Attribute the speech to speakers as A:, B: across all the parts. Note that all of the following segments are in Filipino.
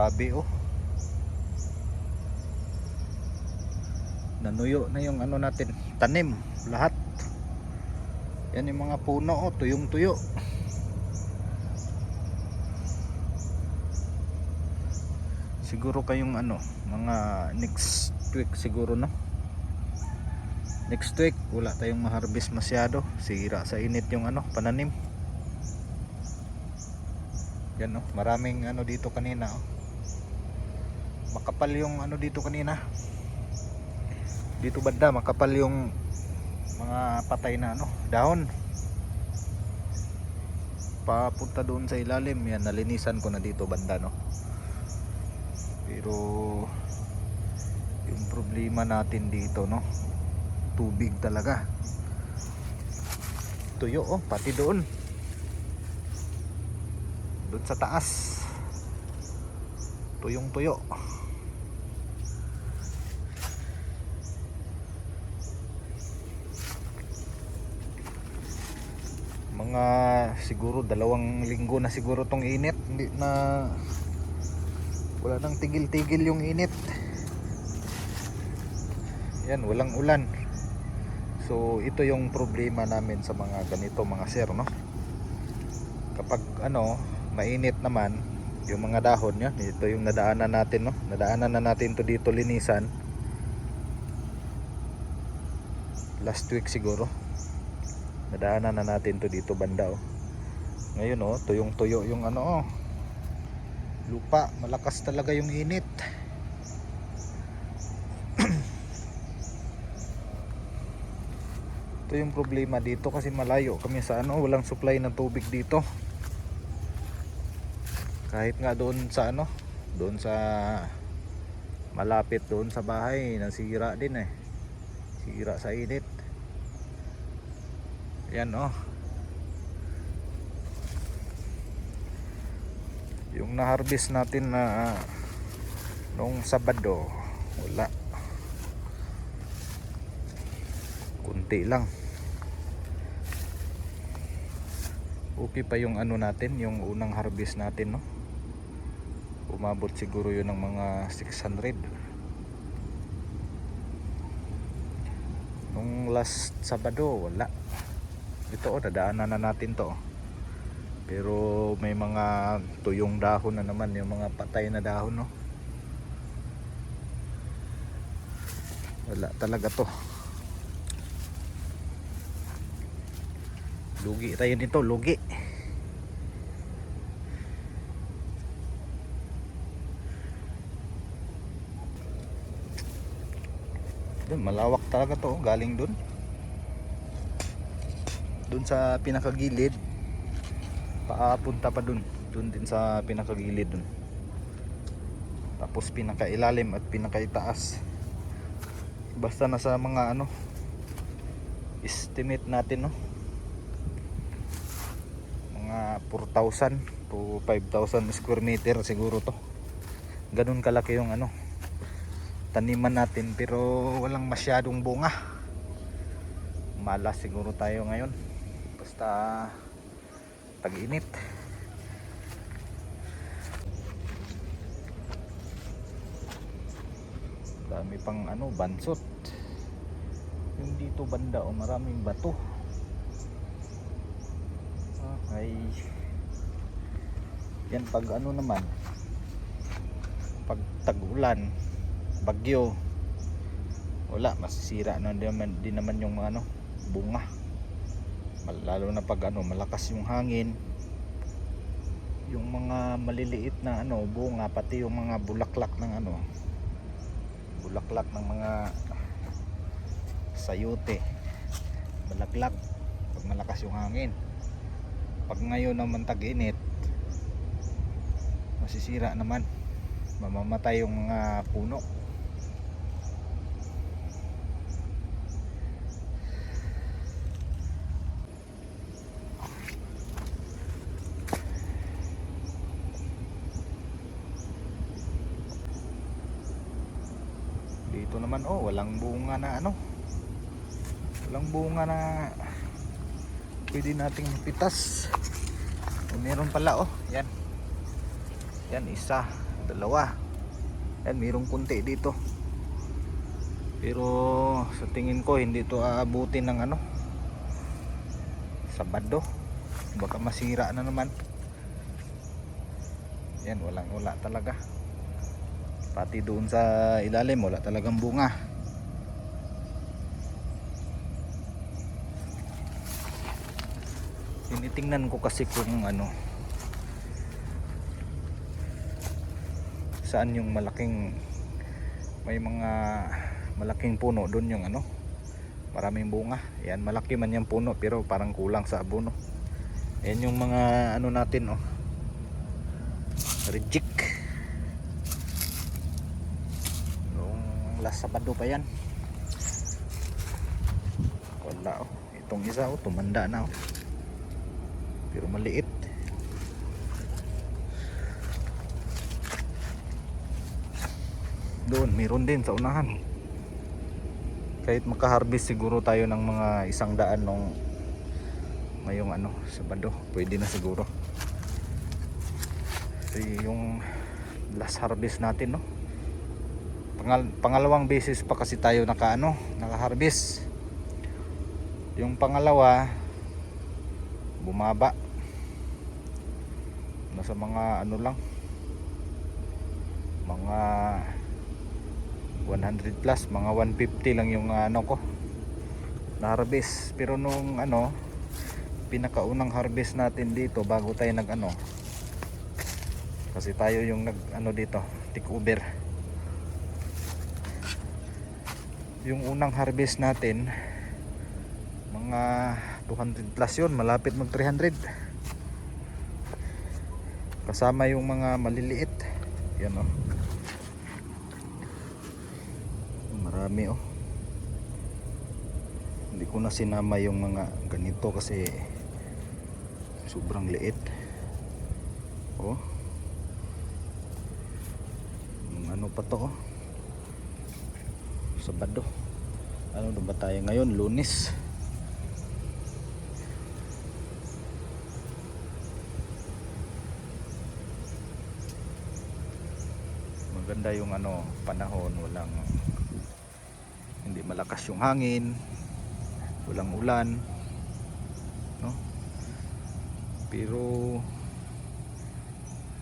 A: Grabe oh. Nanuyo na yung ano natin, tanim, lahat. Yan yung mga puno oh, tuyong tuyo. Siguro kayong ano, mga next week siguro no. Next week wala tayong ma-harvest masyado, sira sa init yung ano, pananim. Yan oh, maraming ano dito kanina oh. Makapal yung ano dito kanina. Dito banda makapal yung mga patay na ano, dahon. Papunta doon sa ilalim, yan nalinisan ko na dito banda no. Pero yung problema natin dito no, tubig talaga. Tuyo oh, pati doon. Doon sa taas. Tuyong tuyo. Mga siguro 2 linggo na siguro tong init, hindi na, wala nang tigil-tigil yung init. Yan, walang ulan. So ito yung problema namin sa mga ganito mga sir no. Kapag ano, mainit naman yung mga dahon niya, ito yung nadaanan natin no. Nadaanan na natin to dito linisan last week siguro. Nadaanan na natin to dito banda oh. Ngayon oh, tuyong tuyo yung ano oh, lupa, malakas talaga yung init. Ito yung problema dito kasi malayo kami sa ano, walang supply ng tubig dito. Kahit nga doon sa ano, doon sa malapit doon sa bahay, nasira din eh. Sira sa init. Yan oh. Yung na-harvest natin na noong Sabado, wala. Kunti lang. Okay pa yung ano natin, yung unang harvest natin no. Umabot siguro yun ng mga 600. Nung last Sabado, wala. Ito oh, nadaanan na natin to. Pero may mga tuyong dahon na naman, yung mga patay na dahon no. Wala talaga to. Lugi tayo nito, lugi. Dun, malawak talaga to, galing dun. Dun sa pinakagilid. Papunta pa dun. Dun din sa pinakagilid dun. Tapos pinakailalim at pinakaitaas. Basta nasa mga ano, estimate natin no, mga 4,000 to 5,000 square meter siguro to. Ganun kalaki yung ano, taniman natin, pero walang masyadong bunga. Malas siguro tayo ngayon. Basta tag-init. Dami pang ano, bansot. Yung dito banda o maraming bato. Okay. Yan pag ano naman, pag tag-ulan, bagyo, wala, masisira na din naman yung ano, bunga. Lalo na pag ano, malakas yung hangin, yung mga maliliit na ano, bunga, pati yung mga bulaklak ng ano, bulaklak ng mga sayote, malaglag pag malakas yung hangin. Pag ngayon naman tag-init, masisira naman, mamamatay yung mga puno. Dito naman oh, walang bunga na ano, walang bunga na pwede nating pitas. Meron pala oh, yan. Yan isa, Dalawa. Yan, mayroong kunti dito. Pero sa tingin ko hindi to aabutin ng ano, Sabado. Baka masira na naman. Yan, wala talaga. Pati doon sa ilalim wala talagang bunga. Tinitingnan ko kasi kung ano, saan yung malaking, may mga malaking puno doon yung ano, maraming bunga. Yan, malaki man yung puno pero parang kulang sa abono. Yan yung mga ano natin, oh, reject. Yung last Sabado pa yan. Wala, oh. Itong isa, oh, tumanda na, oh. Pero maliit. Doon, meron din sa unahan. Kahit makaharvest siguro tayo ng mga 100 nung ngayong ano, Sabado, pwede na siguro. Ito yung last harvest natin, no? Pangalawang beses pa kasi tayo naka-harvest. Yung pangalawa bumaba. Nasa mga ano lang, mga 100 plus, mga 150 lang yung ano ko na harvest. Pero nung ano, pinakaunang harvest natin dito bago tayo nag ano, kasi tayo yung nag ano dito, take over. Yung unang harvest natin mga 200 plus yun, malapit mag 300, kasama yung mga maliliit. Yan, oh, marami, oh. Hindi ko na sinama yung mga ganito kasi sobrang liit, oh. Ano pa to, oh, Sabado. Ano ba tayo ngayon? Lunes. Maganda yung ano, panahon, hindi malakas yung hangin, walang ulan, no? Pero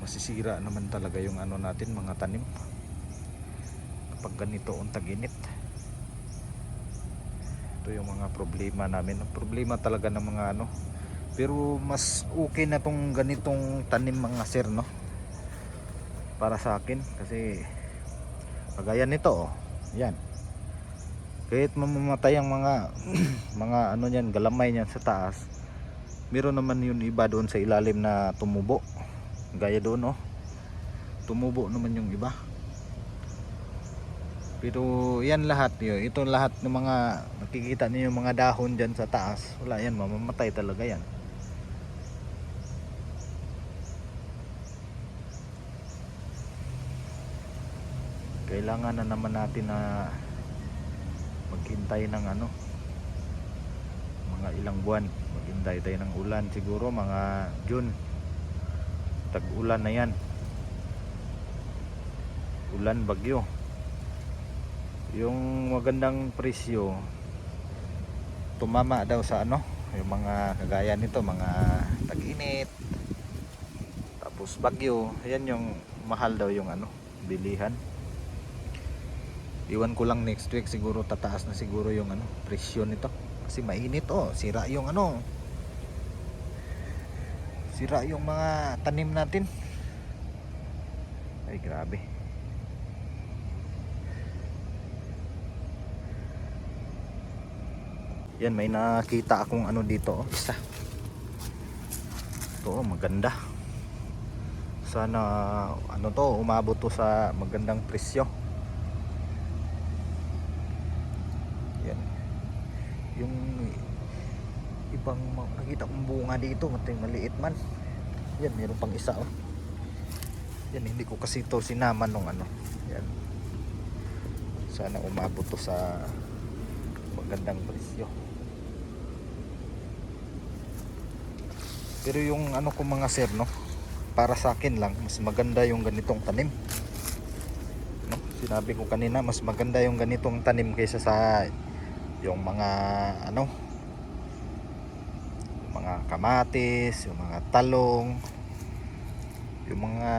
A: masisira naman talaga yung ano natin, mga tanim, kapag ganito ang tag-init. Ito yung mga problema namin, problema talaga ng mga ano. Pero mas okay na tong ganitong tanim, mga sir, no, para sa akin. Kasi kagaya nito, oh, yan, kahit mamamatay ang mga mga ano yan, galamay niyan sa taas, meron naman yun iba doon sa ilalim na tumubo. Gaya doon, oh, tumubo naman yung iba. Pero yan lahat yun, ito lahat ng mga nakikita niyo, yung mga dahon dyan sa taas, wala yan, mamamatay talaga yan. Kailangan na naman natin na maghintay ng ano, mga ilang buwan, maghintay tayo ng ulan. Siguro mga June, tag-ulan na yan, ulan, bagyo. Yung magandang presyo tumama daw sa ano, yung mga kagaya nito, mga tag-init tapos bagyo, yan yung mahal daw yung ano, bilihan. Iwan ko lang, next week siguro tataas na siguro yung ano, presyo nito. Kasi mainit, oh, sira yung ano, sira yung mga tanim natin. Ay, grabe. Yan, may nakita akong ano dito, oh, isa. Ito, oh, maganda. Sana ano to, umabot to sa magandang presyo. Yung ibang nakita kong bunga dito, maliit man. Yan, mayroon pang isa, oh. Yan, hindi ko kasi ito sinama nung ano. Yan, sana umabot to sa magandang presyo. Pero yung ano ko, mga sir, no, para sa akin lang, mas maganda yung ganitong tanim, no? Sinabi ko kanina, mas maganda yung ganitong tanim kaysa sa yung mga ano, yung mga kamatis, yung mga talong, yung mga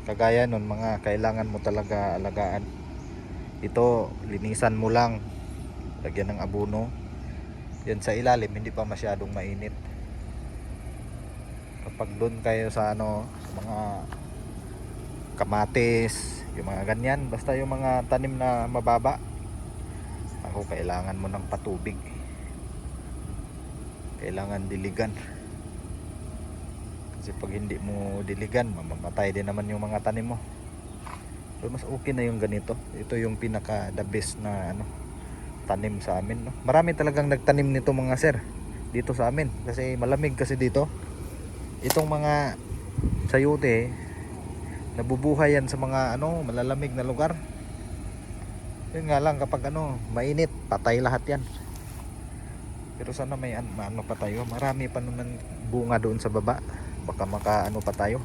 A: kagaya nun, mga kailangan mo talaga alagaan. Ito, linisan mo lang, lagyan ng abono. Yan sa ilalim, hindi pa masyadong mainit. Kapag doon kayo sa ano, sa mga kamatis, yung mga ganyan, basta yung mga tanim na mababa, ako kailangan mo ng patubig, kailangan diligan. Kasi pag hindi mo diligan, mamamatay din naman yung mga tanim mo. So mas okay na yung ganito. Ito yung pinaka the best na ano, tanim sa amin, no? Marami talagang nagtanim nito mga sir dito sa amin kasi malamig kasi dito. Itong mga sayote, nabubuhay yan sa mga ano, malalamig na lugar. Yun nga lang, kapag ano, mainit, patay lahat yan. Pero sana may ano pa tayo, marami pa naman bunga doon sa baba. Baka maka ano pa tayo,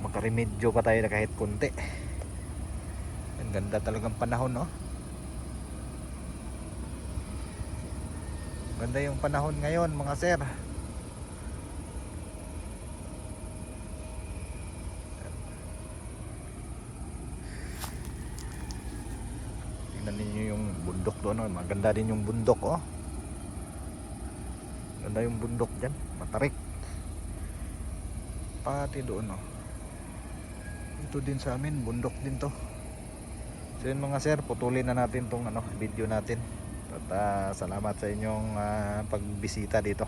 A: makaremedyo pa tayo na kahit kunti. Ang ganda talagang panahon, no? Ganda yung panahon ngayon mga sir. Tingnan ninyo yung bundok doon, no? Maganda din yung bundok, oh. Ganda yung bundok dyan, matarik. Pati doon, oh. Ito din sa amin, bundok din to. So yun mga sir, putulin na natin tong ano, video natin. At salamat sa inyong pagbisita dito.